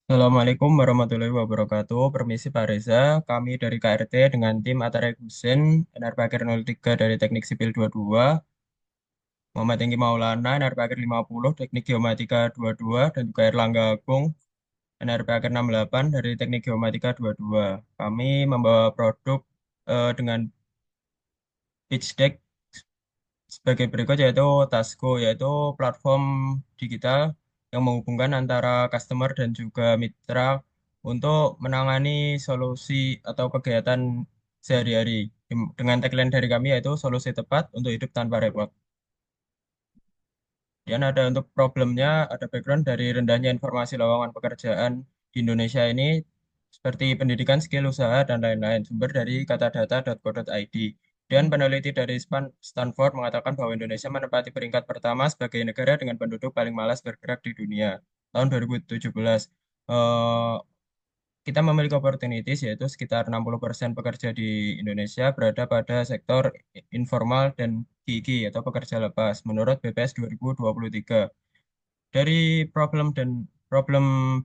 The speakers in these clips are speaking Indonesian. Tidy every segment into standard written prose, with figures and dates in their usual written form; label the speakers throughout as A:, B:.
A: Assalamualaikum warahmatullahi wabarakatuh. Permisi Pak Reza, kami dari KRT dengan tim Atara Gusen, Enerpaker 03 dari Teknik Sipil 22, Muhammad Engki Maulana, Enerpaker 50, Teknik Geomatika 22, dan juga Erlangga Agung, Enerpaker 68 dari Teknik Geomatika 22. Kami membawa produk dengan pitch deck sebagai berikut yaitu Tasco, yaitu platform digital yang menghubungkan antara customer dan juga mitra untuk menangani solusi atau kegiatan sehari-hari. Dengan tagline dari kami yaitu solusi tepat untuk hidup tanpa repot. Dan ada untuk problemnya, ada background dari rendahnya informasi lowongan pekerjaan di Indonesia ini seperti pendidikan, skill usaha, dan lain-lain. Sumber dari katadata.co.id. Dan peneliti dari Stanford mengatakan bahwa Indonesia menempati peringkat pertama sebagai negara dengan penduduk paling malas bergerak di dunia. Tahun 2017. Eh, kita memiliki opportunities yaitu sekitar 60% pekerja di Indonesia berada pada sektor informal dan gig atau pekerja lepas menurut BPS 2023. Dari problem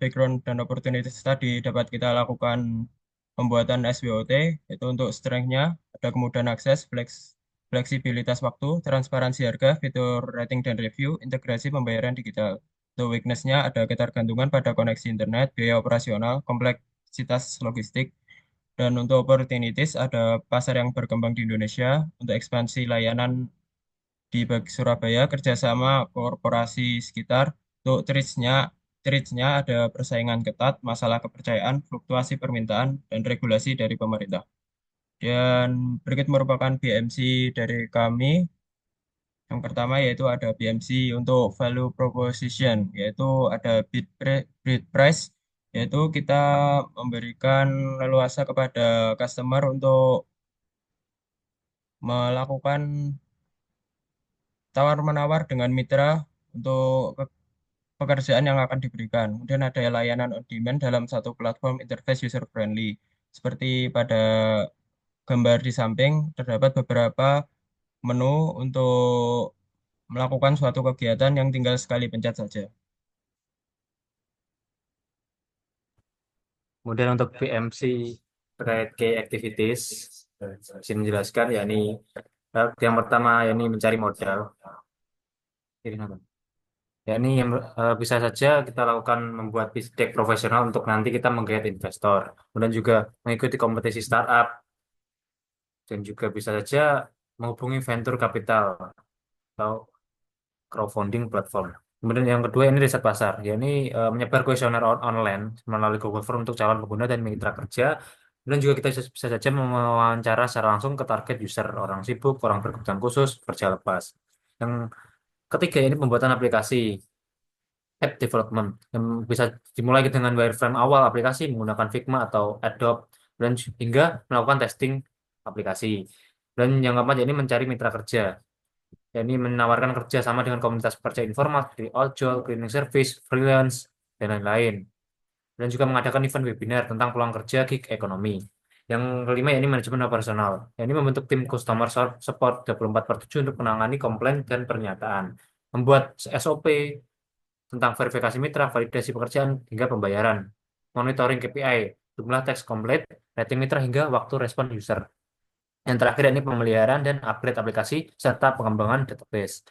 A: background dan opportunities tadi dapat kita lakukan pembuatan SWOT yaitu untuk strength-nya ada kemudahan akses, fleksibilitas waktu, transparansi harga, fitur rating dan review, integrasi pembayaran digital. Untuk weakness-nya ada ketergantungan pada koneksi internet, biaya operasional, kompleksitas logistik, dan untuk opportunities ada pasar yang berkembang di Indonesia untuk ekspansi layanan di Surabaya kerjasama korporasi sekitar. Untuk tricks-nya ada persaingan ketat, masalah kepercayaan, fluktuasi permintaan, dan regulasi dari pemerintah. Dan berikut merupakan BMC dari kami. Yang pertama yaitu ada BMC untuk value proposition, yaitu ada bid price, yaitu kita memberikan leluasa kepada customer untuk melakukan tawar-menawar dengan mitra untuk pekerjaan yang akan diberikan. Kemudian ada layanan on demand dalam satu platform interface user friendly. Seperti pada gambar di samping, terdapat beberapa menu untuk melakukan suatu kegiatan yang tinggal sekali pencet saja.
B: Kemudian untuk PMC terkait key activities, saya menjelaskan yakni yang pertama yakni mencari modal. Ini apa? Yakni yang bisa saja kita lakukan membuat pitch deck profesional untuk nanti kita menggait investor. Kemudian juga mengikuti kompetisi startup dan juga bisa saja menghubungi venture capital atau crowdfunding platform. Kemudian yang kedua ini riset pasar, yakni menyebar kuesioner online melalui Google Form untuk calon pengguna dan mitra kerja. Dan juga kita bisa saja mewawancara secara langsung ke target user, orang sibuk, orang berkebutuhan khusus, kerja lepas. Yang ketiga ini pembuatan aplikasi app development yang bisa dimulai dengan wireframe awal aplikasi menggunakan Figma atau Adobe dan hingga melakukan testing aplikasi. Dan yang keempat ini mencari mitra kerja, yakni menawarkan kerja sama dengan komunitas pekerja informal seperti ojol, cleaning service, freelance, dan lain-lain. Dan juga mengadakan event webinar tentang peluang kerja gig ekonomi. Yang kelima yakni manajemen operasional, yakni membentuk tim customer support 24/7 untuk menangani komplain dan pernyataan, membuat SOP tentang verifikasi mitra, validasi pekerjaan, hingga pembayaran, monitoring KPI, jumlah teks komplit, rating mitra, hingga waktu respon user. Yang terakhir ini pemeliharaan dan upgrade aplikasi serta pengembangan database.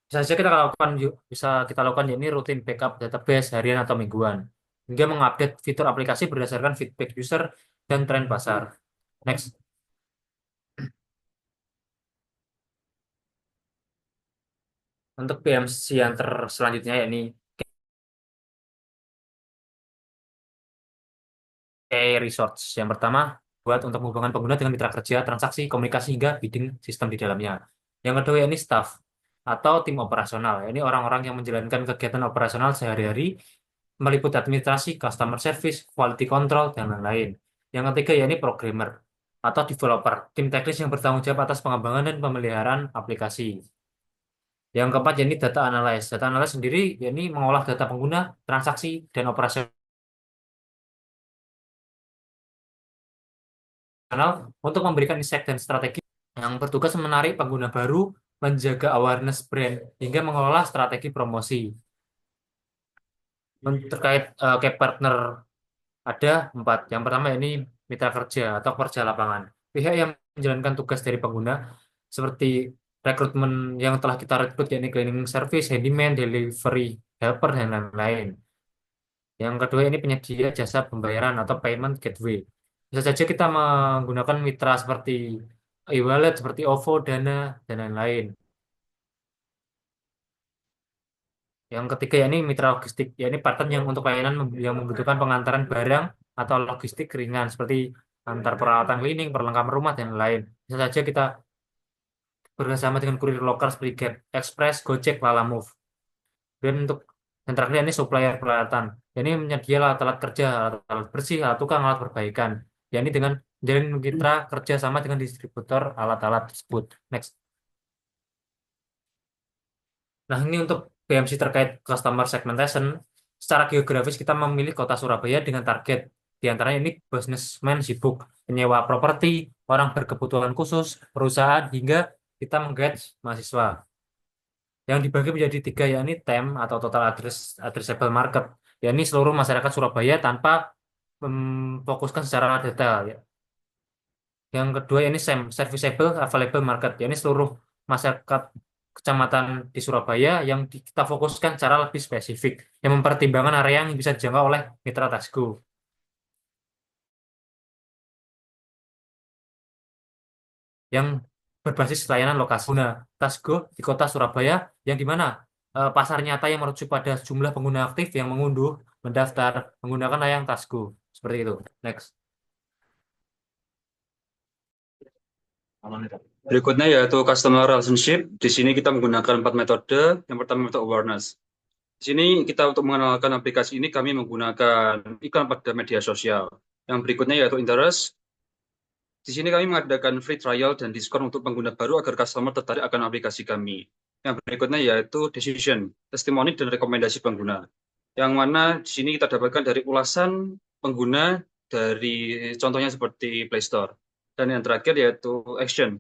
B: Bisa saja kita lakukan bisa kita lakukan ini rutin backup database harian atau mingguan, hingga mengupdate fitur aplikasi berdasarkan feedback user dan tren pasar. Next, untuk PMC yang selanjutnya yakni key resource. Yang pertama, buat untuk hubungan pengguna dengan mitra kerja, transaksi, komunikasi, hingga bidding sistem di dalamnya. Yang kedua ini staff atau tim operasional. Ini orang-orang yang menjalankan kegiatan operasional sehari-hari, meliputi administrasi, customer service, quality control, dan lain-lain. Yang ketiga yakni programmer atau developer, tim teknis yang bertanggung jawab atas pengembangan dan pemeliharaan aplikasi. Yang keempat yakni data analyst. Data analyst sendiri yakni mengolah data pengguna, transaksi, dan operasional untuk memberikan insight dan strategi yang bertugas menarik pengguna baru, menjaga awareness brand, hingga mengelola strategi promosi. Terkait kayak partner ada 4. Yang pertama ini mitra kerja atau kerja lapangan. Pihak yang menjalankan tugas dari pengguna seperti rekrutmen yang telah kita rekrut, yakni cleaning service, handyman, delivery helper, dan lain-lain. Yang kedua ini penyedia jasa pembayaran atau payment gateway. Bisa saja kita menggunakan mitra seperti e-wallet, seperti OVO, Dana, dan lain-lain. Yang ketiga ya ini mitra logistik, ya ini partner yang untuk layanan yang membutuhkan pengantaran barang atau logistik ringan seperti antar peralatan cleaning, perlengkapan rumah, dan lain. Bisa saja kita bekerjasama dengan kurir lokal seperti Get Express, Gojek, Lalamove. Dan untuk yang terakhir ini supplier peralatan. Ya, ini menyedia alat-alat kerja, alat-alat bersih, alat tukang, alat perbaikan. Ya ini dengan menjalin mitra kerja sama dengan distributor alat-alat tersebut. Next. Nah, ini untuk BMC terkait customer segmentation, secara geografis kita memilih kota Surabaya dengan target. Di antaranya ini businessman sibuk, penyewa properti, orang berkebutuhan khusus, perusahaan, hingga kita menggait mahasiswa. Yang dibagi menjadi 3 yakni TAM atau total addressable market. Yakni seluruh masyarakat Surabaya tanpa memfokuskan secara detail. Ya. Yang kedua ini SAM, Serviceable Available Market. Yakni seluruh masyarakat kecamatan di Surabaya yang kita fokuskan secara lebih spesifik. Yang mempertimbangkan area yang bisa dijangkau oleh mitra Tasgo. Yang berbasis layanan lokasi. Nah, Tasgo di kota Surabaya yang di mana pasar nyata yang merujuk pada jumlah pengguna aktif yang mengunduh, mendaftar menggunakan layanan Tasgo. Seperti itu. Next.
C: Berikutnya yaitu customer relationship. Di sini kita menggunakan 4 metode. Yang pertama metode awareness. Di sini kita untuk mengenalkan aplikasi ini kami menggunakan iklan pada media sosial. Yang berikutnya yaitu interest. Di sini kami mengadakan free trial dan diskon untuk pengguna baru agar customer tertarik akan aplikasi kami. Yang berikutnya yaitu decision, testimoni dan rekomendasi pengguna. Yang mana di sini kita dapatkan dari ulasan pengguna dari contohnya seperti Play Store. Dan yang terakhir yaitu action.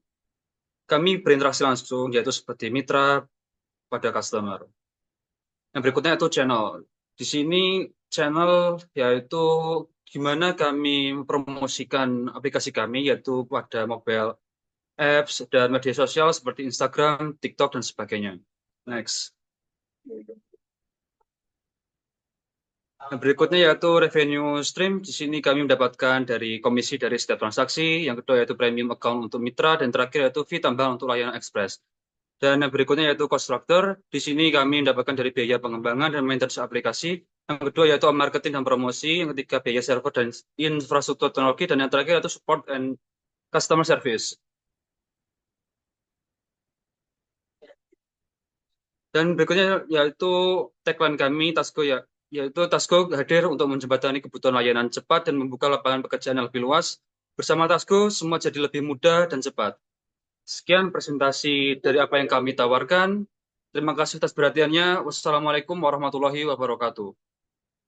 C: Kami berinteraksi langsung yaitu seperti mitra pada customer. Yang berikutnya itu channel. Di sini channel yaitu gimana kami mempromosikan aplikasi kami yaitu pada mobile apps dan media sosial seperti Instagram, TikTok, dan sebagainya. Next. Yang berikutnya yaitu revenue stream. Di sini kami mendapatkan dari komisi dari setiap transaksi. Yang kedua yaitu premium account untuk mitra. Dan terakhir yaitu fee tambahan untuk layanan express. Dan yang berikutnya yaitu cost structure. Di sini kami mendapatkan dari biaya pengembangan dan maintenance aplikasi. Yang kedua yaitu marketing dan promosi. Yang ketiga biaya server dan infrastruktur teknologi. Dan yang terakhir yaitu support and customer service. Dan berikutnya yaitu tagline kami, Tasgo ya, yaitu Tasgo hadir untuk menjembatani kebutuhan layanan cepat dan membuka lapangan pekerjaan yang lebih luas. Bersama Tasgo, semua jadi lebih mudah dan cepat. Sekian presentasi dari apa yang kami tawarkan. Terima kasih atas perhatiannya. Wassalamualaikum warahmatullahi wabarakatuh.